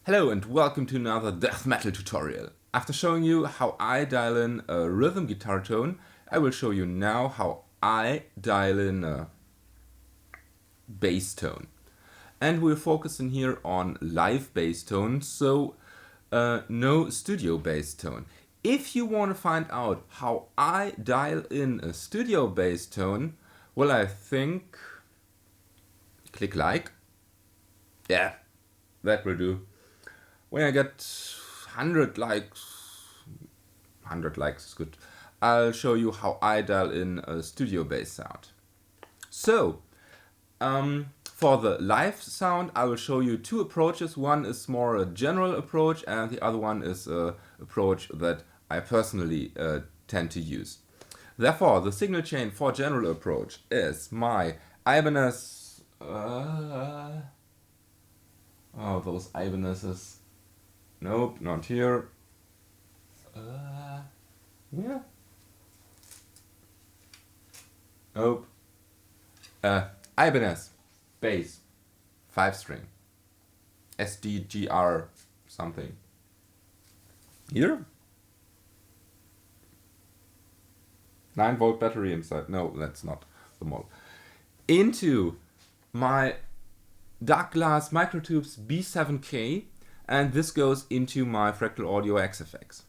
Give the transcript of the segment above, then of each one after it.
Hello and welcome to another death metal tutorial. After showing you how I dial in a rhythm guitar tone, I will show you now how I dial in a bass tone. And we're focusing here on live bass tone, so no studio bass tone. If you want to find out how I dial in a studio bass tone, well, I think click like. Yeah, that will do. When I get 100 likes is good, I'll show you how I dial in a studio bass sound. So, for the live sound, I will show you two approaches. One is more a general approach and the other one is an approach that I personally tend to use. Therefore, the signal chain for general approach is my Ibanez... oh, those Ibanezes. Nope, not here. Yeah. Nope. Ibanez bass 5-string SDGR something. Here? 9-volt battery inside. No, that's not the model. Into my Darkglass Microtubes B7K, and this goes into my Fractal Audio XFX.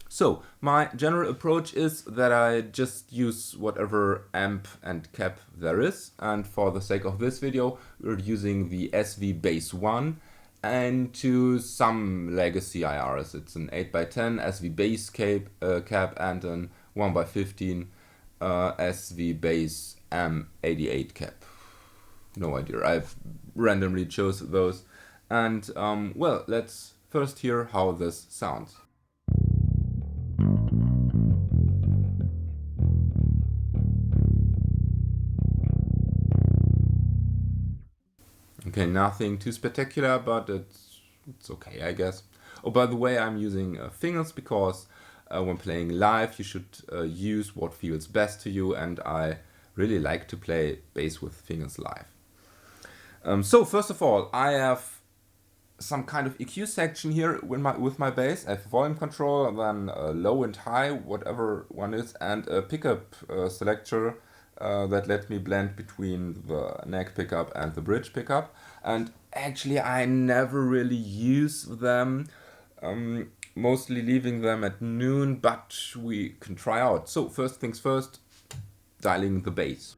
So, my general approach is that I just use whatever amp and cap there is, and for the sake of this video, we're using the SV Bass 1 and to some legacy IRs. It's an 8x10 SV Bass cap and an 1x15 SV Bass M88 cap. No idea, I've randomly chose those. And well, let's first hear how this sounds. Okay, nothing too spectacular, but it's okay, I guess. Oh, by the way, I'm using fingers because when playing live, you should use what feels best to you, and I really like to play bass with fingers live. So first of all, I have some kind of EQ section here with my bass. I have volume control, and then low and high, whatever one is, and a pickup selector that lets me blend between the neck pickup and the bridge pickup. And actually I never really use them, mostly leaving them at noon, but we can try out. So first things first, dialing the bass.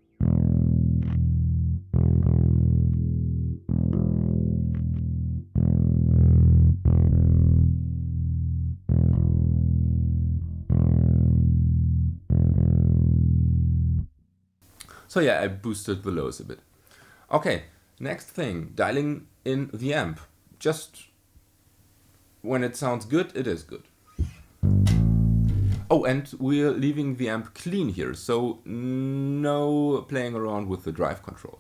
So yeah, I boosted the lows a bit. Okay, next thing, dialing in the amp. Just when it sounds good, it is good. Oh, and we're leaving the amp clean here, so no playing around with the drive control.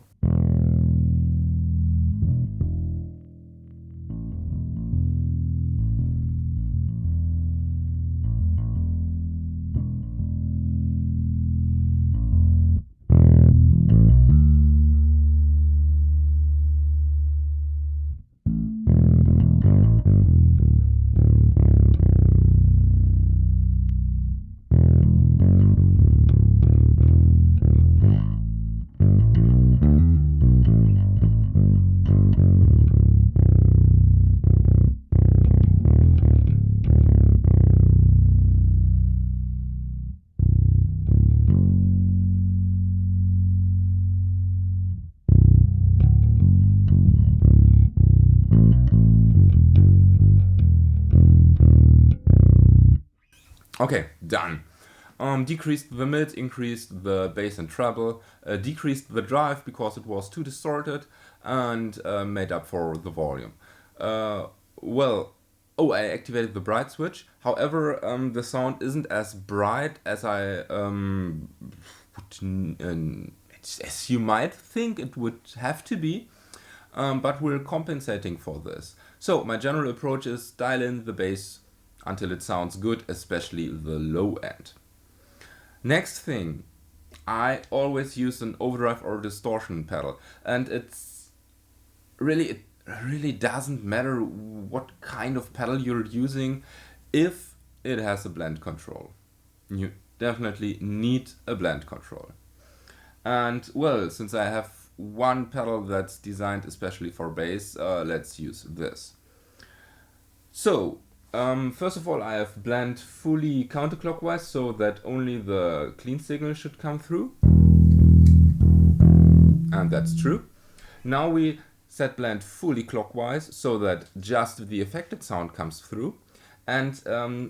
Okay, done. Decreased the mid, increased the bass and treble, decreased the drive because it was too distorted, and made up for the volume. Well, oh, I activated the bright switch. However, the sound isn't as bright as as you might think it would have to be, but we're compensating for this. So my general approach is dial in the bass until it sounds good, especially the low end. Next thing, I always use an overdrive or distortion pedal, and it really doesn't matter what kind of pedal you're using if it has a blend control. You definitely need a blend control. And well, since I have one pedal that's designed especially for bass, let's use this. So, first of all, I have blend fully counterclockwise so that only the clean signal should come through. And that's true. Now we set blend fully clockwise so that just the affected sound comes through. And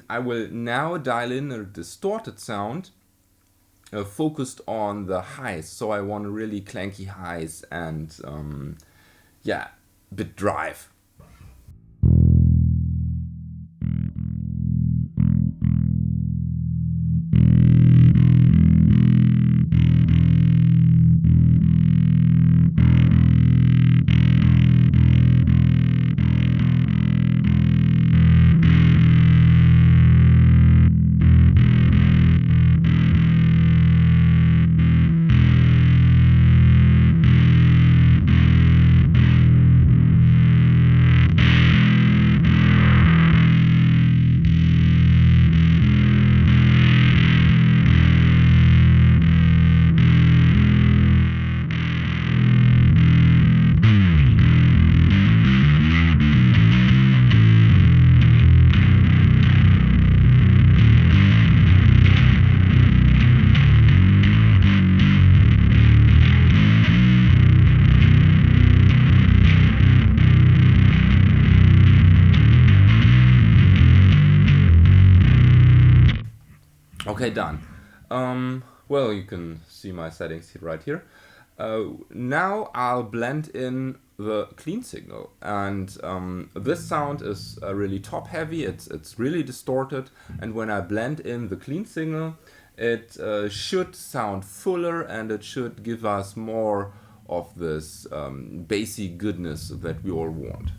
I will now dial in a distorted sound focused on the highs. So I want really clanky highs and yeah, bit drive. Okay, done. Well, you can see my settings right here. Now I'll blend in the clean signal, and this sound is really top heavy. It's really distorted, and when I blend in the clean signal, it should sound fuller and it should give us more of this bassy goodness that we all want.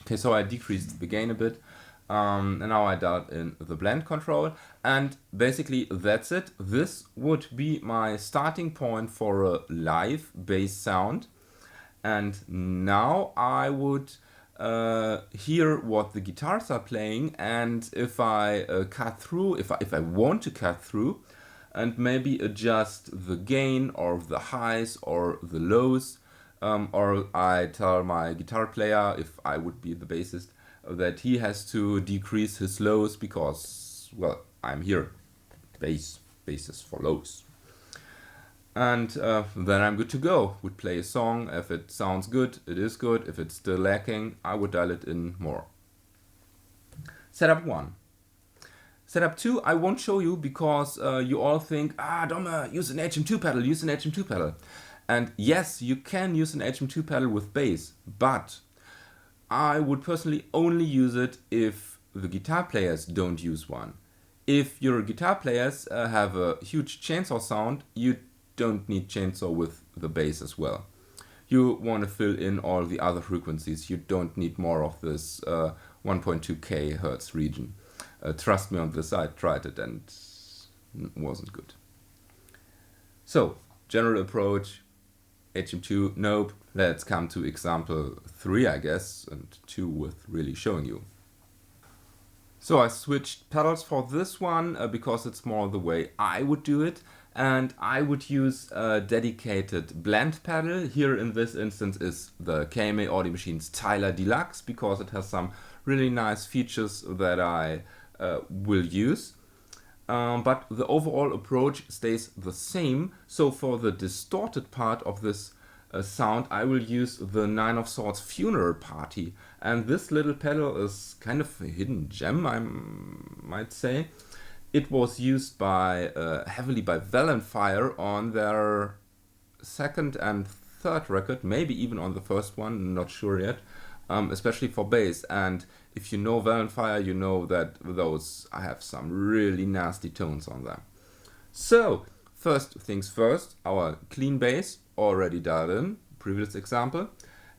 Okay, so I decreased the gain a bit, and now I dialed in the blend control, and basically that's it. This would be my starting point for a live bass sound, and now I would hear what the guitars are playing, and if I cut through, if I want to cut through, and maybe adjust the gain or the highs or the lows. Or I tell my guitar player, if I would be the bassist, that he has to decrease his lows because, well, I'm here. Bass is for lows. And then I'm good to go. Would play a song. If it sounds good, it is good. If it's still lacking, I would dial it in more. Setup 1. Setup 2 I won't show you because you all think, Domme, use an HM2 pedal, use an HM2 pedal. And yes, you can use an HM2 pedal with bass, but I would personally only use it if the guitar players don't use one. If your guitar players have a huge chainsaw sound, you don't need chainsaw with the bass as well. You want to fill in all the other frequencies. You don't need more of this 1.2 kHz region. Trust me on this, I tried it and it wasn't good. So, general approach, HM2, nope. Let's come to example 3, I guess, and 2 with really showing you. So I switched pedals for this one because it's more the way I would do it, and I would use a dedicated blend pedal. Here in this instance is the KMA Audio Machines Tyler Deluxe because it has some really nice features that I will use. But the overall approach stays the same. So for the distorted part of this sound, I will use the Nine of Swords Funeral Party. And this little pedal is kind of a hidden gem, I might say. It was used heavily by Valenfire on their second and third record, maybe even on the first one, not sure yet, especially for bass. And if you know Valenfire, you know that those have some really nasty tones on them. So, first things first, our clean bass already dialed in, previous example.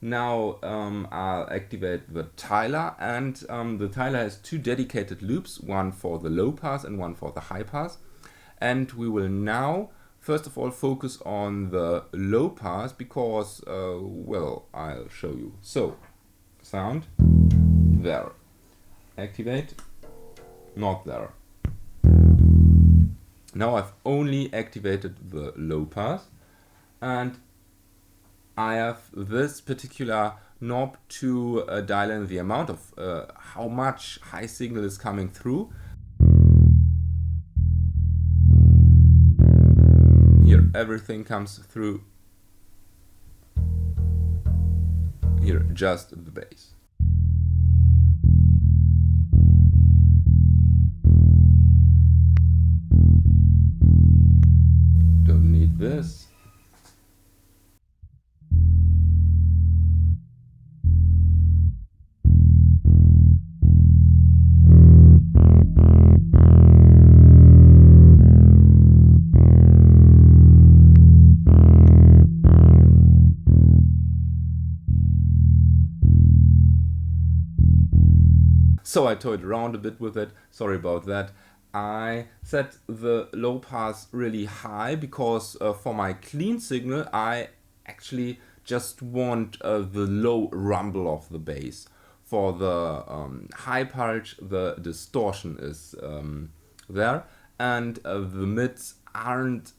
Now I'll activate the Tyler, and the Tyler has two dedicated loops, one for the low pass and one for the high pass. And we will now first of all focus on the low pass because, well, I'll show you. So, sound, there. Activate, not there. Now I've only activated the low pass, and I have this particular knob to dial in the amount of how much high signal is coming through. Here, everything comes through. Here, just the bass. Don't need this. So I toyed around a bit with it, sorry about that. I set the low pass really high because for my clean signal I actually just want the low rumble of the bass. For the high part the distortion is there, and the mids aren't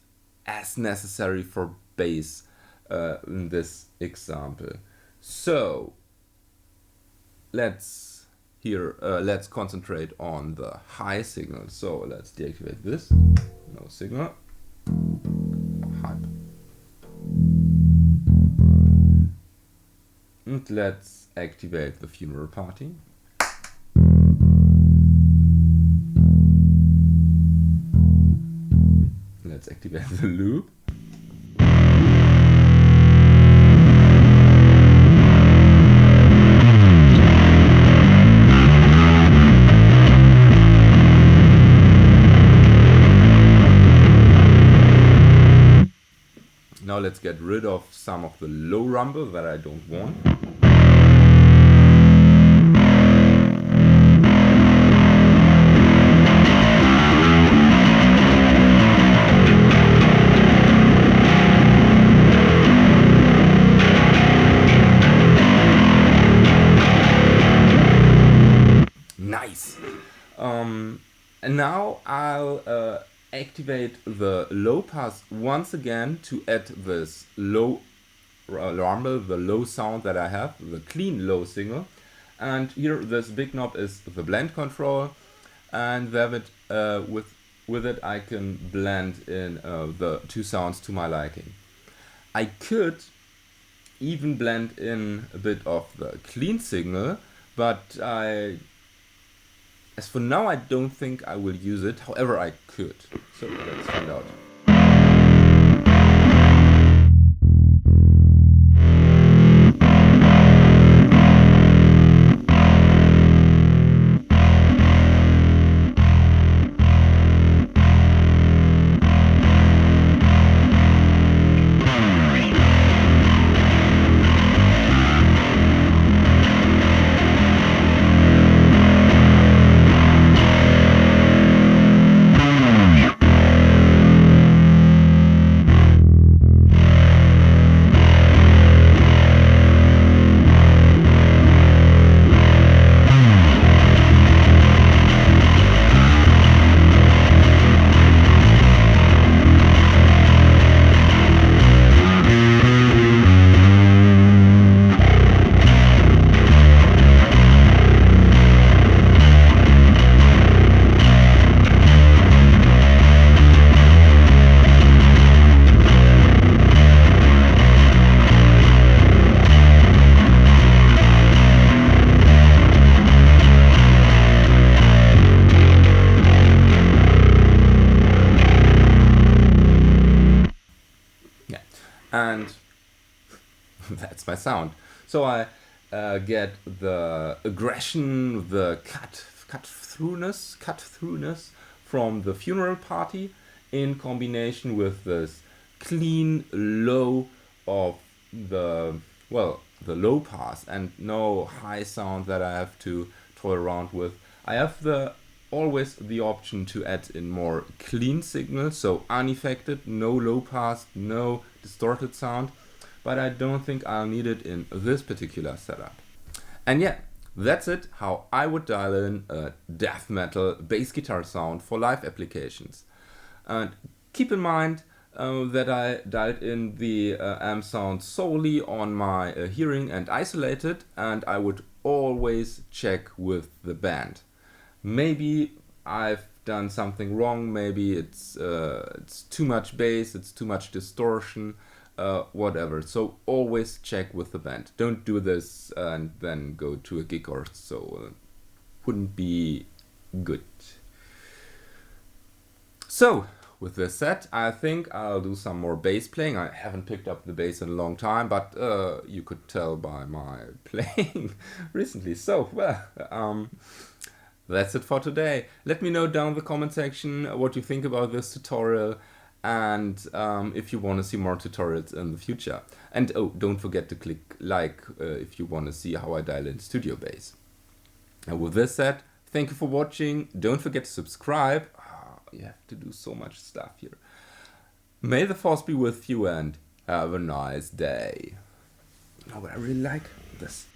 as necessary for bass in this example. So let's concentrate on the high signal. So let's deactivate this. No signal. High. And let's activate the funeral party. Let's activate the loop. Now let's get rid of some of the low rumble that I don't want. Nice! And now I'll activate the low pass once again to add this low rumble, the low sound that I have, the clean low signal. And here this big knob is the blend control, and with it I can blend in the two sounds to my liking. I could even blend in a bit of the clean signal, but as for now, I don't think I will use it. However, I could. So let's find out. and that's my sound. So I get the aggression, the cut throughness from the funeral party in combination with this clean low of the low pass and no high sound that I have to toy around with. I have always the option to add in more clean signals, so unaffected, no low pass, no distorted sound, but I don't think I'll need it in this particular setup. And yeah, that's it, how I would dial in a death metal bass guitar sound for live applications. And keep in mind that I dialed in the amp sound solely on my hearing and isolated, and I would always check with the band. Maybe I've done something wrong, maybe it's too much bass, it's too much distortion, whatever. So always check with the band. Don't do this and then go to a gig or so. Wouldn't be good. So, with this said, I think I'll do some more bass playing. I haven't picked up the bass in a long time, but you could tell by my playing recently. So, that's it for today. Let me know down in the comment section what you think about this tutorial and if you want to see more tutorials in the future. And oh, don't forget to click like if you want to see how I dial in studio bass. And with this said, thank you for watching. Don't forget to subscribe. You have to do so much stuff here. May the force be with you and have a nice day. Oh, but I really like this.